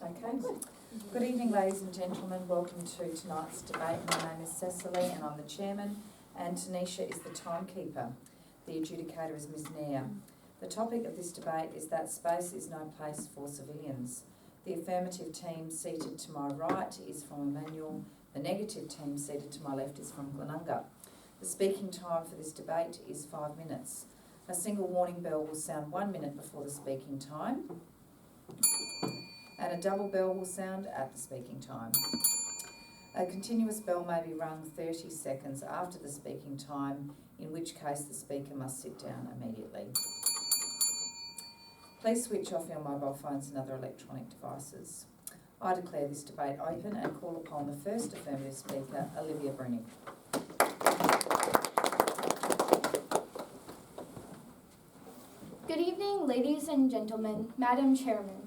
Okay. Good evening, ladies and gentlemen. Welcome to tonight's debate. My name is Cecily and I'm the chairman, and Tanisha is the timekeeper. The adjudicator is Ms. Nair. The topic of this debate is that space is no place for civilians. The affirmative team seated to my right is from Immanuel. The negative team seated to my left is from Glenunga. The speaking time for this debate is 5 minutes. A single warning bell will sound 1 minute before the speaking time, and a double bell will sound at the speaking time. A continuous bell may be rung 30 seconds after the speaking time, in which case the speaker must sit down immediately. Please switch off your mobile phones and other electronic devices. I declare this debate open and call upon the first affirmative speaker, Olivia Brennick. Good evening, ladies and gentlemen, Madam Chairman.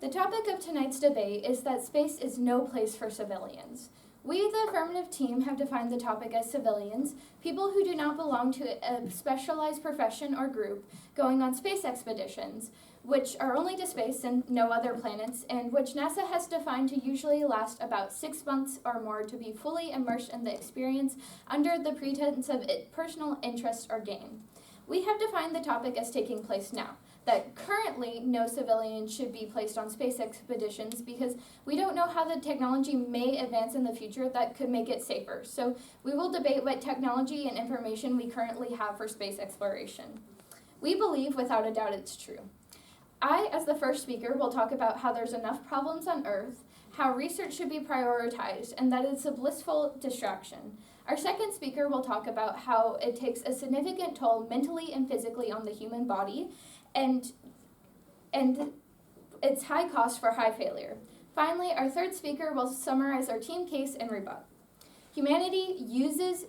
The topic of tonight's debate is that space is no place for civilians. We, the affirmative team, have defined the topic as civilians, people who do not belong to a specialized profession or group going on space expeditions, which are only to space and no other planets, and which NASA has defined to usually last about 6 months or more to be fully immersed in the experience under the pretense of personal interest or gain. We have defined the topic as taking place now, that currently no civilians should be placed on space expeditions because we don't know how the technology may advance in the future that could make it safer. So we will debate what technology and information we currently have for space exploration. We believe without a doubt it's true. I, as the first speaker, will talk about how there's enough problems on Earth, how research should be prioritized, and that it's a blissful distraction. Our second speaker will talk about how it takes a significant toll mentally and physically on the human body, and its high cost for high failure. Finally, our third speaker will summarize our team case and rebut. Humanity uses,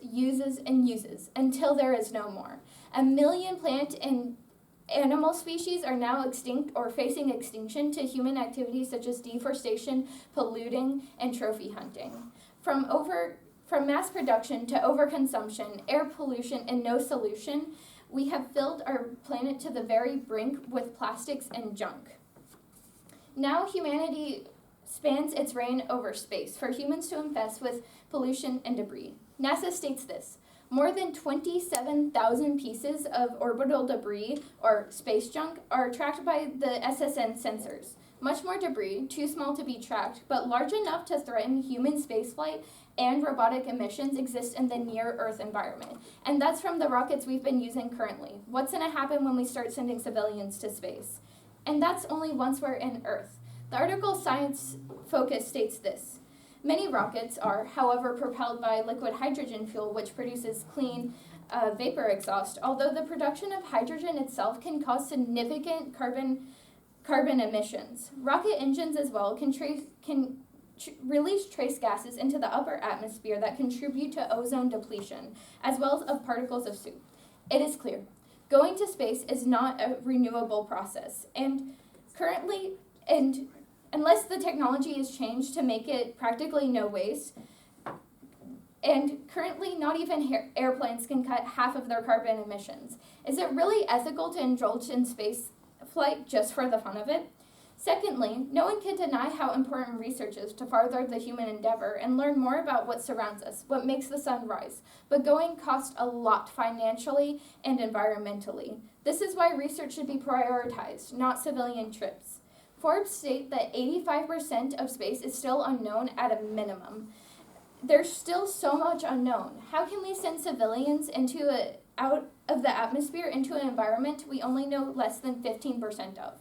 and uses until there is no more. 1 million plant and animal species are now extinct or facing extinction to human activities such as deforestation, polluting, and trophy hunting. From mass production to overconsumption, air pollution, and no solution, we have filled our planet to the very brink with plastics and junk. Now humanity spans its reign over space for humans to infest with pollution and debris. NASA states this: more than 27,000 pieces of orbital debris, or space junk, are tracked by the SSN sensors. Much more debris, too small to be tracked, but large enough to threaten human spaceflight and robotic emissions, exist in the near-Earth environment. And that's from the rockets we've been using currently. What's going to happen when we start sending civilians to space? And that's only once we're in Earth. The article Science Focus states this: many rockets are, however, propelled by liquid hydrogen fuel, which produces clean vapor exhaust, although the production of hydrogen itself can cause significant carbon emissions. Rocket engines as well can release trace gases into the upper atmosphere that contribute to ozone depletion, as well as of particles of soot. It is clear, going to space is not a renewable process, and unless the technology is changed to make it practically no waste, and currently not even airplanes can cut half of their carbon emissions. Is it really ethical to indulge in space flight just for the fun of it? Secondly, no one can deny how important research is to further the human endeavor and learn more about what surrounds us, what makes the sun rise. But going costs a lot financially and environmentally. This is why research should be prioritized, not civilian trips. Forbes state that 85% of space is still unknown at a minimum. There's still so much unknown. How can we send civilians out of the atmosphere into an environment we only know less than 15% of?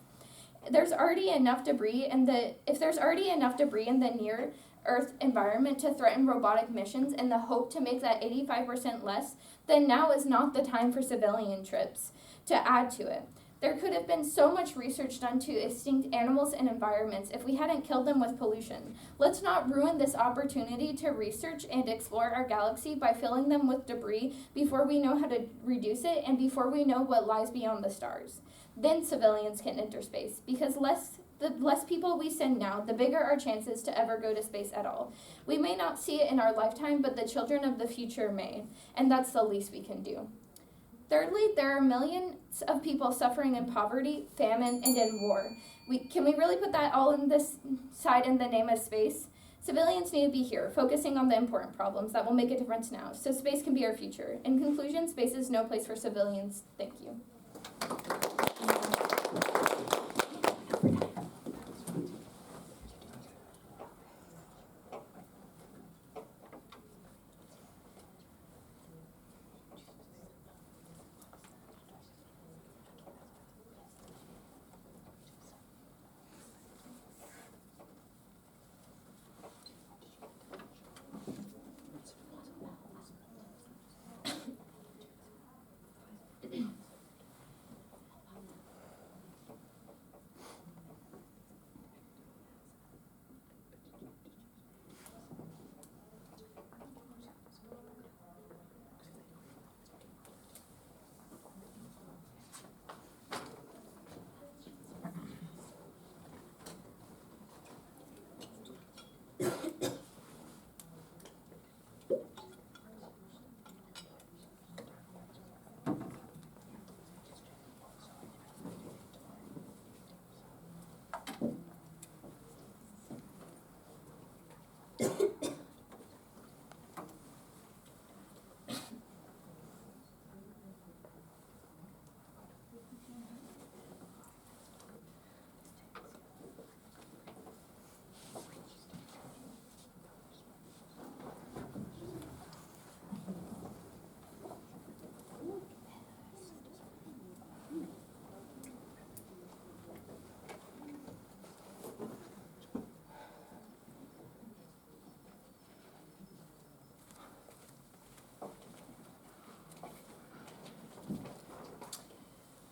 If there's already enough debris in the near Earth environment to threaten robotic missions in the hope to make that 85% less, then now is not the time for civilian trips to add to it. There could have been so much research done to extinct animals and environments if we hadn't killed them with pollution. Let's not ruin this opportunity to research and explore our galaxy by filling them with debris before we know how to reduce it and before we know what lies beyond the stars. Then civilians can enter space, because the less people we send now, the bigger our chances to ever go to space at all. We may not see it in our lifetime, but the children of the future may, and that's the least we can do. Thirdly, there are millions of people suffering in poverty, famine, and in war. Can we really put that all in this side in the name of space? Civilians need to be here, focusing on the important problems that will make a difference now, so space can be our future. In conclusion, space is no place for civilians. Thank you.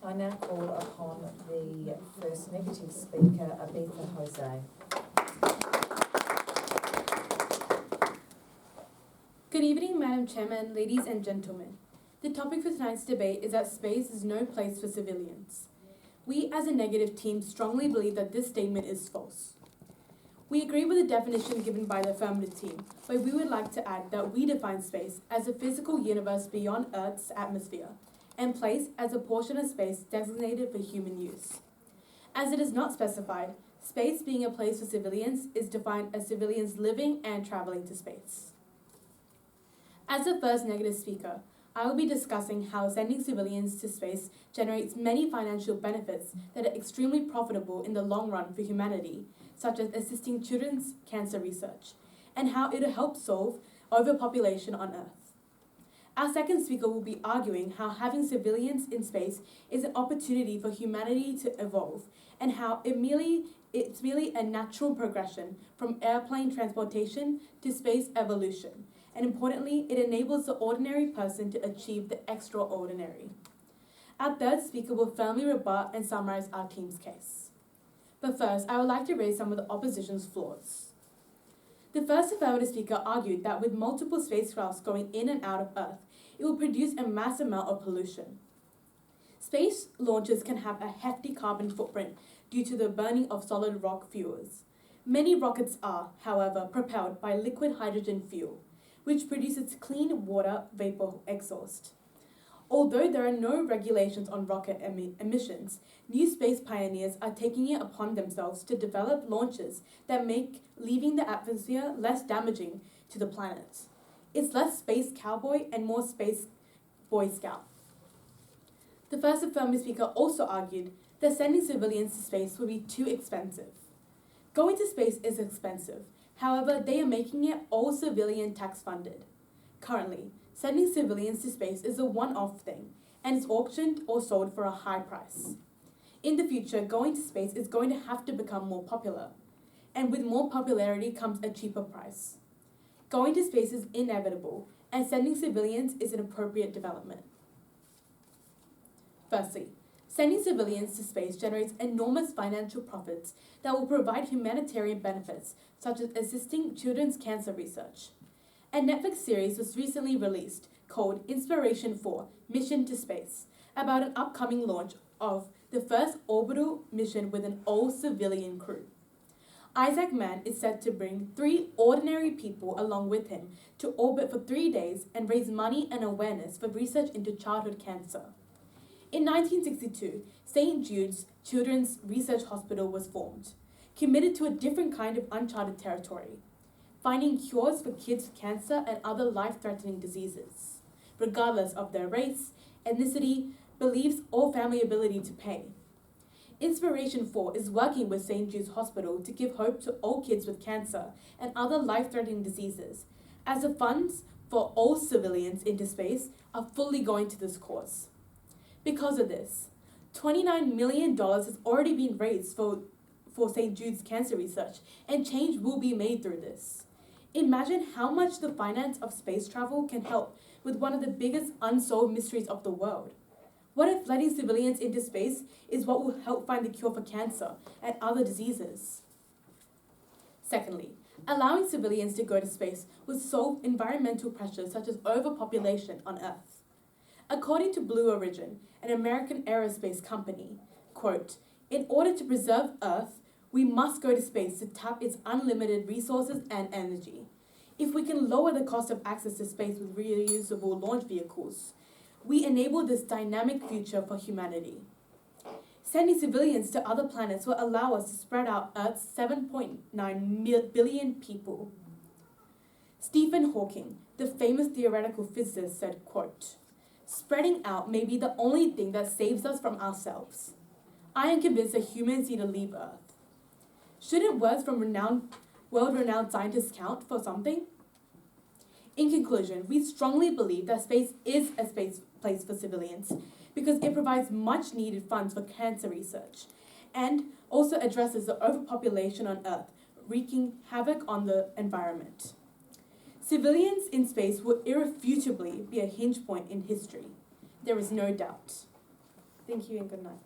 I now call upon the first negative speaker, Abitha Jose. Good evening, Madam Chairman, ladies and gentlemen. The topic for tonight's debate is that space is no place for civilians. We as a negative team strongly believe that this statement is false. We agree with the definition given by the affirmative team, but we would like to add that we define space as a physical universe beyond Earth's atmosphere, and place as a portion of space designated for human use. As it is not specified, space being a place for civilians is defined as civilians living and traveling to space. As the first negative speaker, I will be discussing how sending civilians to space generates many financial benefits that are extremely profitable in the long run for humanity, such as assisting children's cancer research, and how it will help solve overpopulation on Earth. Our second speaker will be arguing how having civilians in space is an opportunity for humanity to evolve, and how it's merely a natural progression from airplane transportation to space evolution, and importantly, it enables the ordinary person to achieve the extraordinary. Our third speaker will firmly rebut and summarize our team's case. But first, I would like to raise some of the opposition's flaws. The first affirmative speaker argued that with multiple spacecrafts going in and out of Earth, it will produce a mass amount of pollution. Space launches can have a hefty carbon footprint due to the burning of solid rock fuels. Many rockets are, however, propelled by liquid hydrogen fuel, which produces clean water vapor exhaust. Although there are no regulations on rocket emissions, new space pioneers are taking it upon themselves to develop launches that make leaving the atmosphere less damaging to the planet. It's less space cowboy and more space boy scout. The first affirmative speaker also argued that sending civilians to space would be too expensive. Going to space is expensive, however, they are making it all civilian tax funded. Currently, sending civilians to space is a one-off thing, and is auctioned or sold for a high price. In the future, going to space is going to have to become more popular, and with more popularity comes a cheaper price. Going to space is inevitable, and sending civilians is an appropriate development. Firstly, sending civilians to space generates enormous financial profits that will provide humanitarian benefits, such as assisting children's cancer research. A Netflix series was recently released called Inspiration 4: Mission to Space, about an upcoming launch of the first orbital mission with an all-civilian crew. Isaac Mann is set to bring 3 ordinary people along with him to orbit for 3 days and raise money and awareness for research into childhood cancer. In 1962, St. Jude's Children's Research Hospital was formed, committed to a different kind of uncharted territory, finding cures for kids with cancer and other life-threatening diseases, regardless of their race, ethnicity, beliefs, or family ability to pay. Inspiration 4 is working with St. Jude's Hospital to give hope to all kids with cancer and other life-threatening diseases, as the funds for all civilians into space are fully going to this cause. Because of this, $29 million has already been raised for St. Jude's cancer research, and change will be made through this. Imagine how much the finance of space travel can help with one of the biggest unsolved mysteries of the world. What if letting civilians into space is what will help find the cure for cancer and other diseases? Secondly, allowing civilians to go to space would solve environmental pressures such as overpopulation on Earth. According to Blue Origin, an American aerospace company, quote, "In order to preserve Earth, we must go to space to tap its unlimited resources and energy. If we can lower the cost of access to space with reusable launch vehicles, we enable this dynamic future for humanity. Sending civilians to other planets will allow us to spread out Earth's 7.9 billion people." Stephen Hawking, the famous theoretical physicist, said, quote, "Spreading out may be the only thing that saves us from ourselves. I am convinced that humans need to leave Earth." Shouldn't words from world-renowned scientists count for something? In conclusion, we strongly believe that space is a place for civilians because it provides much-needed funds for cancer research and also addresses the overpopulation on Earth, wreaking havoc on the environment. Civilians in space will irrefutably be a hinge point in history. There is no doubt. Thank you and good night.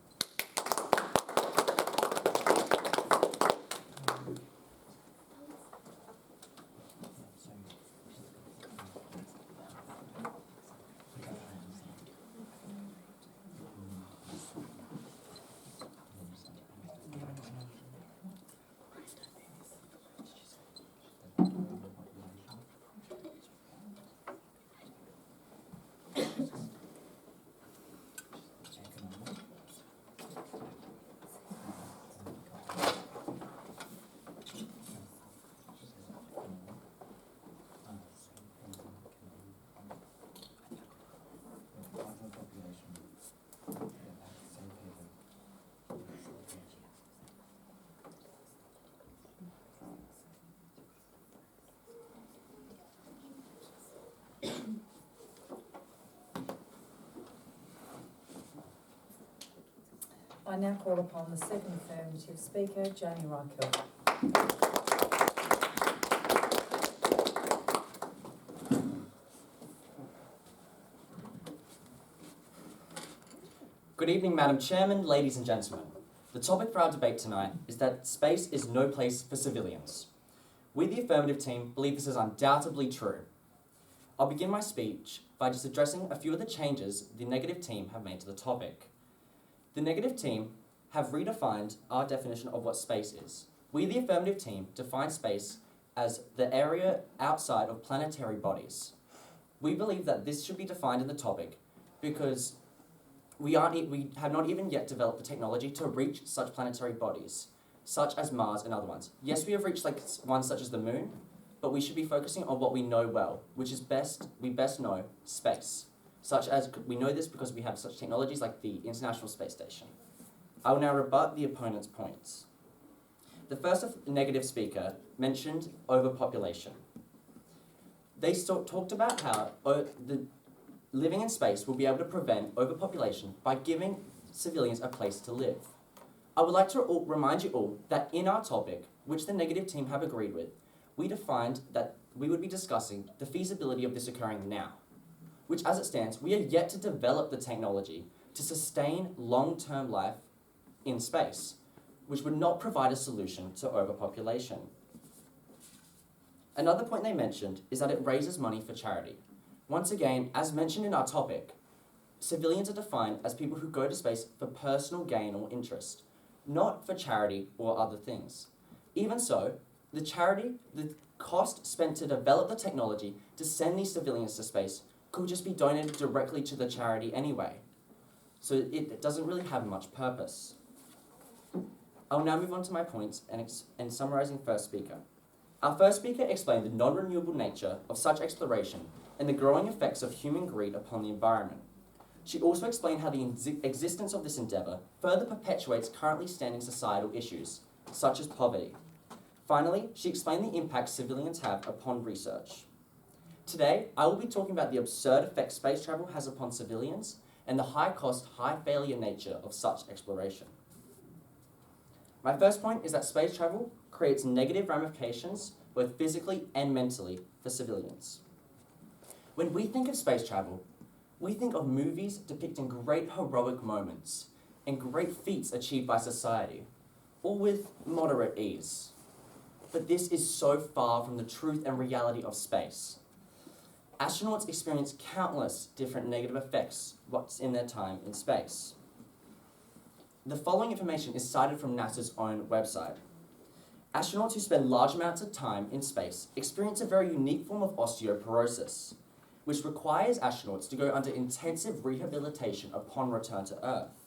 I now call upon the second affirmative speaker, Janie Reichel. Good evening, Madam Chairman, ladies and gentlemen. The topic for our debate tonight is that space is no place for civilians. We, the affirmative team, believe this is undoubtedly true. I'll begin my speech by just addressing a few of the changes the negative team have made to the topic. The negative team have redefined our definition of what space is. We, the affirmative team, define space as the area outside of planetary bodies. We believe that this should be defined in the topic because we have not even yet developed the technology to reach such planetary bodies, such as Mars and other ones. Yes, we have reached ones such as the Moon, but we should be focusing on what we know well, which is we best know space. Such as, we know this because we have such technologies like the International Space Station. I will now rebut the opponent's points. The first negative speaker mentioned overpopulation. They talked about how living in space will be able to prevent overpopulation by giving civilians a place to live. I would like to remind you all that in our topic, which the negative team have agreed with, we defined that we would be discussing the feasibility of this occurring now, which as it stands, we are yet to develop the technology to sustain long-term life in space, which would not provide a solution to overpopulation. Another point they mentioned is that it raises money for charity. Once again, as mentioned in our topic, civilians are defined as people who go to space for personal gain or interest, not for charity or other things. Even so, the cost spent to develop the technology to send these civilians to space could just be donated directly to the charity anyway. so it doesn't really have much purpose. I'll now move on to my points and summarising first speaker. Our first speaker explained the non-renewable nature of such exploration and the growing effects of human greed upon the environment. She also explained how the existence of this endeavour further perpetuates currently standing societal issues, such as poverty. Finally, she explained the impact civilians have upon research. Today, I will be talking about the absurd effects space travel has upon civilians and the high-cost, high-failure nature of such exploration. My first point is that space travel creates negative ramifications both physically and mentally for civilians. When we think of space travel, we think of movies depicting great heroic moments and great feats achieved by society, all with moderate ease. But this is so far from the truth and reality of space. Astronauts experience countless different negative effects in their time in space. The following information is cited from NASA's own website. Astronauts who spend large amounts of time in space experience a very unique form of osteoporosis, which requires astronauts to go under intensive rehabilitation upon return to Earth.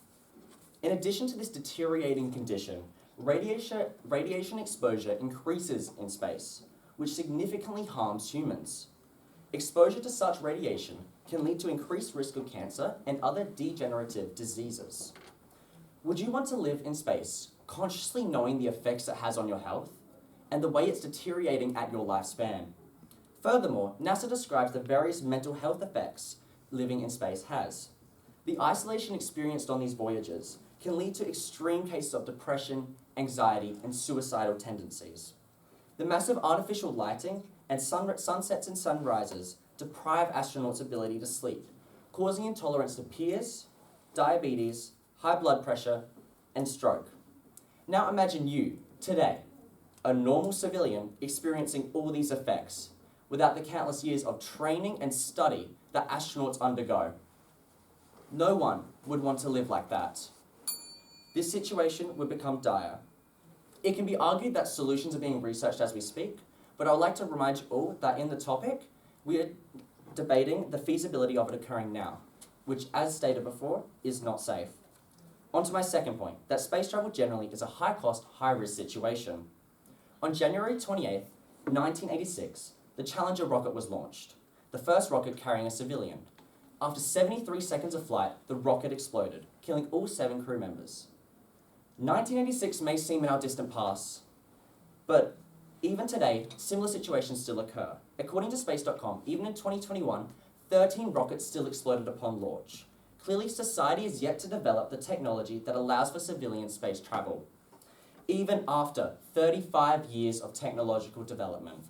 In addition to this deteriorating condition, radiation exposure increases in space, which significantly harms humans. Exposure to such radiation can lead to increased risk of cancer and other degenerative diseases. Would you want to live in space, consciously knowing the effects it has on your health and the way it's deteriorating at your lifespan? Furthermore, NASA describes the various mental health effects living in space has. The isolation experienced on these voyages can lead to extreme cases of depression, anxiety, and suicidal tendencies. The massive artificial lighting and sunsets and sunrises deprive astronauts' ability to sleep, causing intolerance to peers, diabetes, high blood pressure, and stroke. Now imagine you, today, a normal civilian experiencing all these effects without the countless years of training and study that astronauts undergo. No one would want to live like that. This situation would become dire. It can be argued that solutions are being researched as we speak, but I would like to remind you all that in the topic, we are debating the feasibility of it occurring now, which, as stated before, is not safe. On to my second point, that space travel generally is a high-cost, high-risk situation. On January 28, 1986, the Challenger rocket was launched, the first rocket carrying a civilian. After 73 seconds of flight, the rocket exploded, killing all 7 crew members. 1986 may seem in our distant past, but even today, similar situations still occur. According to Space.com, even in 2021, 13 rockets still exploded upon launch. Clearly, society is yet to develop the technology that allows for civilian space travel, even after 35 years of technological development.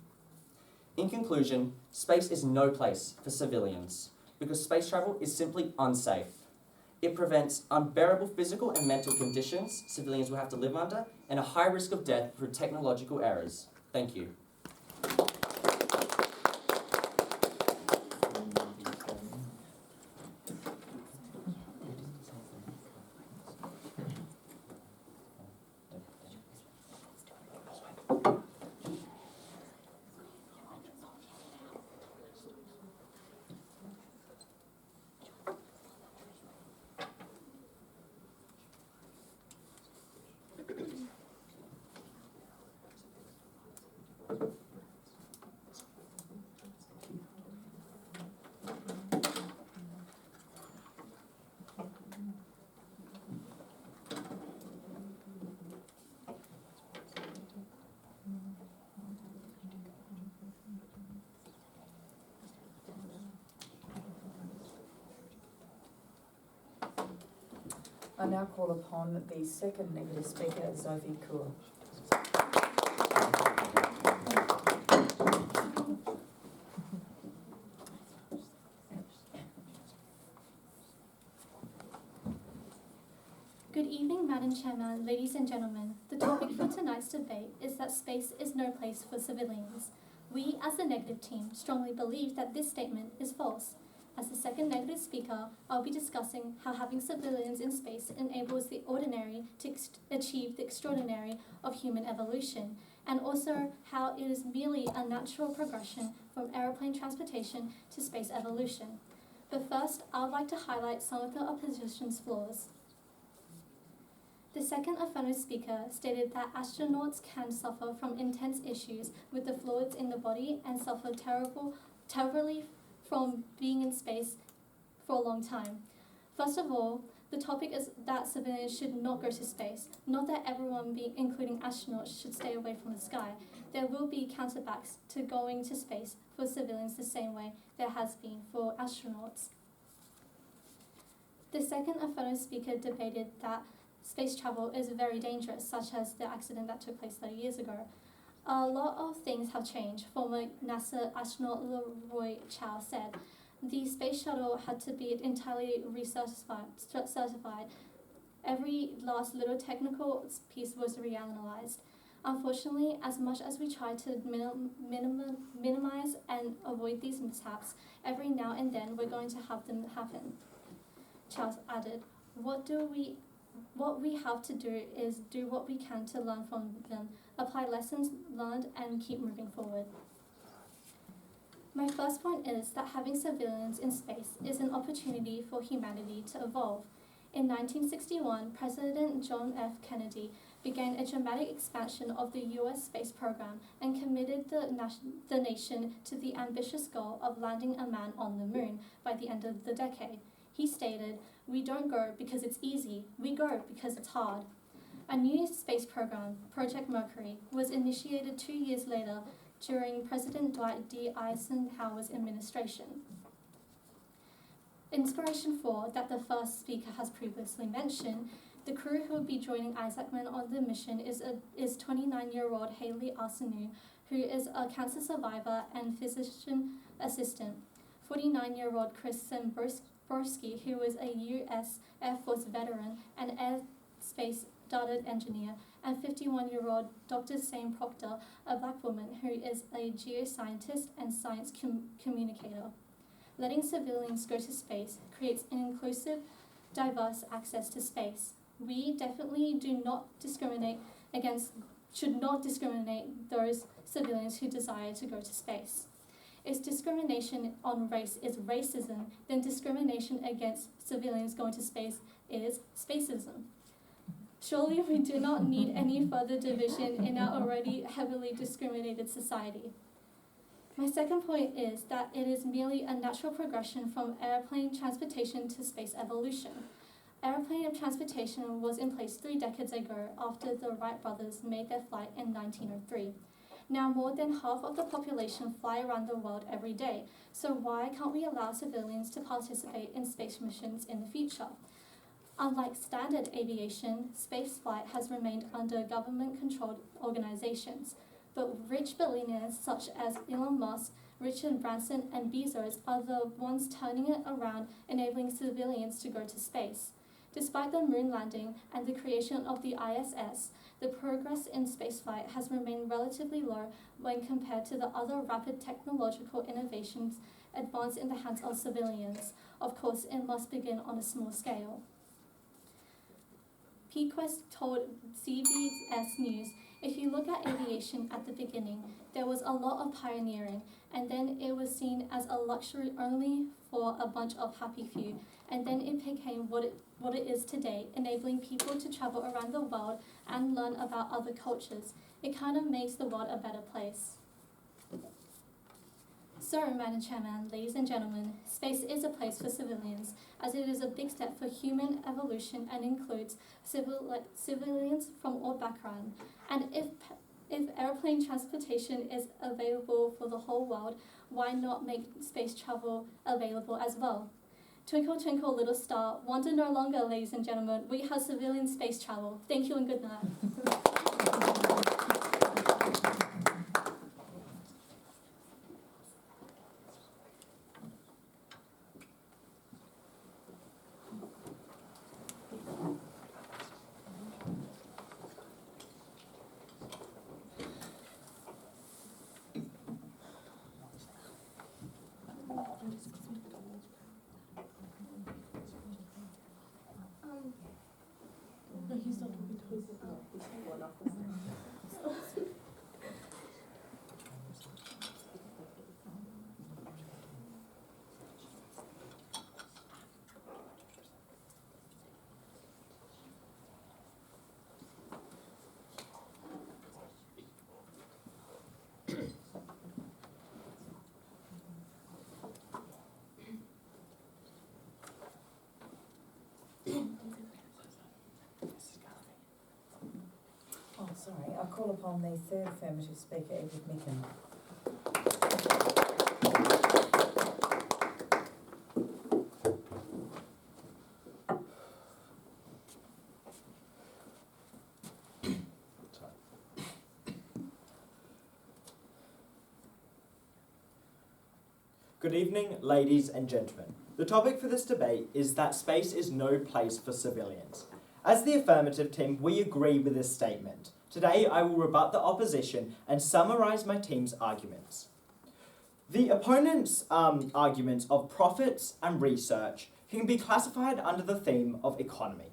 In conclusion, space is no place for civilians because space travel is simply unsafe. It prevents unbearable physical and mental conditions civilians will have to live under and a high risk of death through technological errors. Thank you. I now call upon the second negative speaker, Zoe Kaur. Good evening, Madam Chairman, ladies and gentlemen. The topic for tonight's debate is that space is no place for civilians. We, as the negative team, strongly believe that this statement is false. As the second negative speaker, I'll be discussing how having civilians in space enables the ordinary to achieve the extraordinary of human evolution, and also how it is merely a natural progression from aeroplane transportation to space evolution. But first, I would like to highlight some of the opposition's flaws. The second affirmative speaker stated that astronauts can suffer from intense issues with the fluids in the body and suffer terribly from being in space for a long time. First of all, the topic is that civilians should not go to space, not that everyone, including astronauts, should stay away from the sky. There will be counterbacks to going to space for civilians the same way there has been for astronauts. The second affirmative speaker debated that space travel is very dangerous, such as the accident that took place 30 years ago. A lot of things have changed. Former NASA astronaut Leroy Chow said, the space shuttle had to be entirely certified. Every last little technical piece was reanalyzed. Unfortunately, as much as we try to minimize and avoid these mishaps, every now and then we're going to have them happen. Charles added, what we have to do is do what we can to learn from them, apply lessons learned, and keep moving forward. My first point is that having civilians in space is an opportunity for humanity to evolve. In 1961, President John F. Kennedy began a dramatic expansion of the U.S. space program and committed the nation to the ambitious goal of landing a man on the moon by the end of the decade. He stated, "We don't go because it's easy, we go because it's hard." A new space program, Project Mercury, was initiated 2 years later during President Dwight D. Eisenhower's administration. Inspiration 4, that the first speaker has previously mentioned, the crew who will be joining Isaacman on the mission is 29-year-old Haley Arsenault, who is a cancer survivor and physician assistant, 49-year-old Chris Borski, who is a U.S. Air Force veteran and airspace data engineer, and 51-year-old Dr. Sam Proctor, a black woman who is a geoscientist and science communicator. Letting civilians go to space creates an inclusive, diverse access to space. We definitely should not discriminate those civilians who desire to go to space. If discrimination on race is racism, then discrimination against civilians going to space is spacism. Surely we do not need any further division in our already heavily discriminated society. My second point is that it is merely a natural progression from airplane transportation to space evolution. Airplane transportation was in place 3 decades ago after the Wright brothers made their flight in 1903. Now more than half of the population fly around the world every day, so why can't we allow civilians to participate in space missions in the future? Unlike standard aviation, spaceflight has remained under government-controlled organizations, but rich billionaires such as Elon Musk, Richard Branson, and Bezos are the ones turning it around, enabling civilians to go to space. Despite the moon landing and the creation of the ISS, the progress in spaceflight has remained relatively low when compared to the other rapid technological innovations advanced in the hands of civilians. Of course, it must begin on a small scale. PQuest told CBS News, if you look at aviation at the beginning, there was a lot of pioneering, and then it was seen as a luxury only for a bunch of happy few, and then it became what it is today, enabling people to travel around the world and learn about other cultures. It kind of makes the world a better place. So, Madam Chairman, ladies and gentlemen, space is a place for civilians, as it is a big step for human evolution and includes civilians from all backgrounds. And if airplane transportation is available for the whole world, why not make space travel available as well? Twinkle, twinkle, little star, wonder no longer, ladies and gentlemen. We have civilian space travel. Thank you and good night. I call upon the third affirmative speaker, Edward Micken. Good evening, ladies and gentlemen. The topic for this debate is that space is no place for civilians. As the affirmative team, we agree with this statement. Today, I will rebut the opposition and summarise my team's arguments. The opponents' arguments of profits and research can be classified under the theme of economy.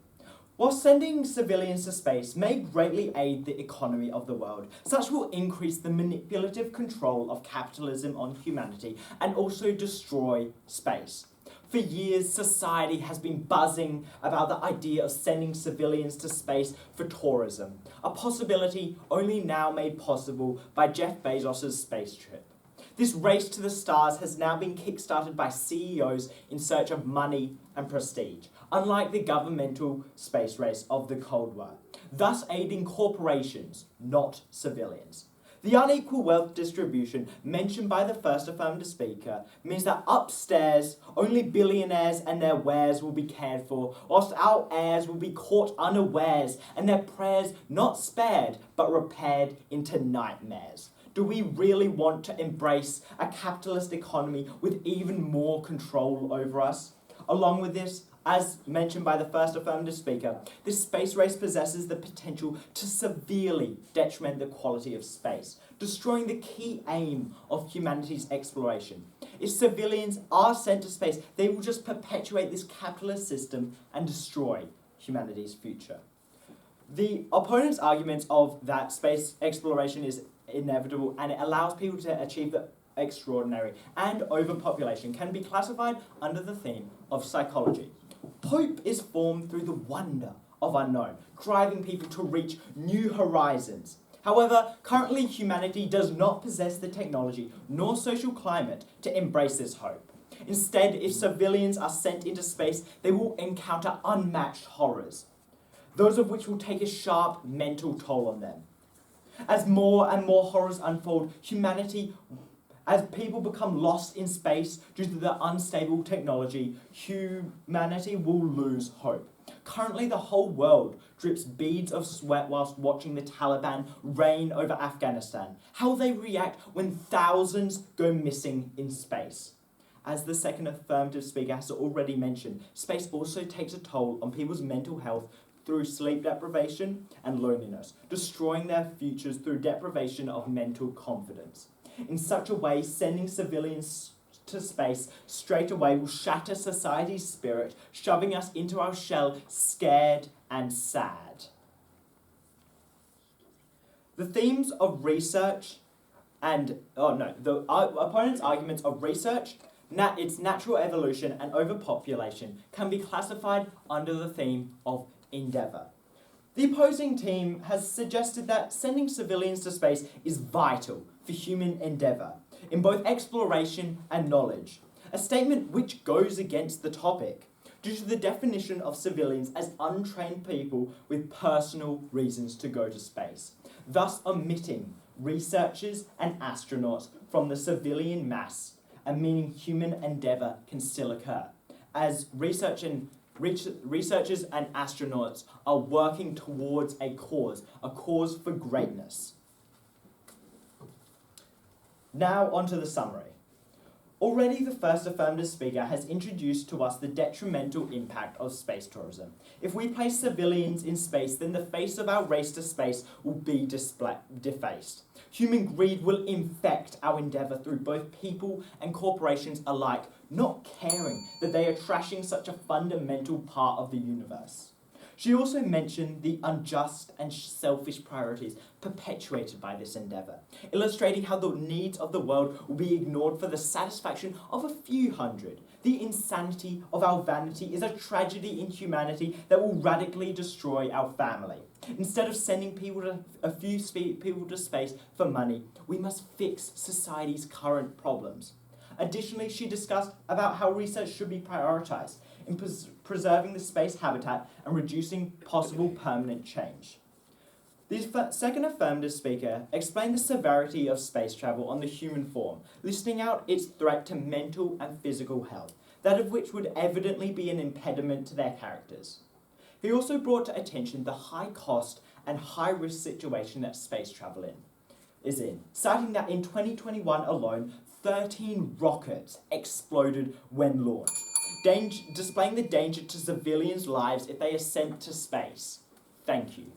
While sending civilians to space may greatly aid the economy of the world, such will increase the manipulative control of capitalism on humanity and also destroy space. For years, society has been buzzing about the idea of sending civilians to space for tourism, a possibility only now made possible by Jeff Bezos' space trip. This race to the stars has now been kickstarted by CEOs in search of money and prestige, unlike the governmental space race of the Cold War, thus aiding corporations, not civilians. The unequal wealth distribution mentioned by the first affirmative speaker means that upstairs, only billionaires and their wares will be cared for, whilst our heirs will be caught unawares and their prayers not spared but repaired into nightmares. Do we really want to embrace a capitalist economy with even more control over us? Along with this, as mentioned by the first affirmative speaker, this space race possesses the potential to severely detriment the quality of space, destroying the key aim of humanity's exploration. If civilians are sent to space, they will just perpetuate this capitalist system and destroy humanity's future. The opponents' arguments of that space exploration is inevitable and it allows people to achieve the extraordinary and overpopulation can be classified under the theme of psychology. Hope is formed through the wonder of unknown, driving people to reach new horizons. However, currently humanity does not possess the technology nor social climate to embrace this hope. Instead, if civilians are sent into space, they will encounter unmatched horrors, those of which will take a sharp mental toll on them. As more and more horrors unfold, as people become lost in space due to the unstable technology, humanity will lose hope. Currently, the whole world drips beads of sweat whilst watching the Taliban reign over Afghanistan. How will they react when thousands go missing in space? As the second affirmative speaker has already mentioned, space also takes a toll on people's mental health through sleep deprivation and loneliness, destroying their futures through deprivation of mental confidence. In such a way, sending civilians to space straight away will shatter society's spirit, shoving us into our shell, scared and sad. The themes of research the opponent's arguments of research, its natural evolution and overpopulation can be classified under the theme of endeavour. The opposing team has suggested that sending civilians to space is vital for human endeavour in both exploration and knowledge, a statement which goes against the topic due to the definition of civilians as untrained people with personal reasons to go to space, thus omitting researchers and astronauts from the civilian mass and meaning human endeavour can still occur, as researchers and astronauts are working towards a cause for greatness. Now onto the summary. Already the first affirmative speaker has introduced to us the detrimental impact of space tourism. If we place civilians in space, then the face of our race to space will be defaced. Human greed will infect our endeavour through both people and corporations alike, not caring that they are trashing such a fundamental part of the universe. She also mentioned the unjust and selfish priorities perpetuated by this endeavour, illustrating how the needs of the world will be ignored for the satisfaction of a few hundred. The insanity of our vanity is a tragedy in humanity that will radically destroy our family. Instead of sending a few people to space for money, we must fix society's current problems. Additionally, she discussed about how research should be prioritised in preserving the space habitat and reducing possible permanent change. The second affirmative speaker explained the severity of space travel on the human form, listing out its threat to mental and physical health, that of which would evidently be an impediment to their characters. He also brought to attention the high cost and high risk situation that space travel is in, citing that in 2021 alone, 13 rockets exploded when launched, displaying the danger to civilians' lives if they are sent to space. Thank you.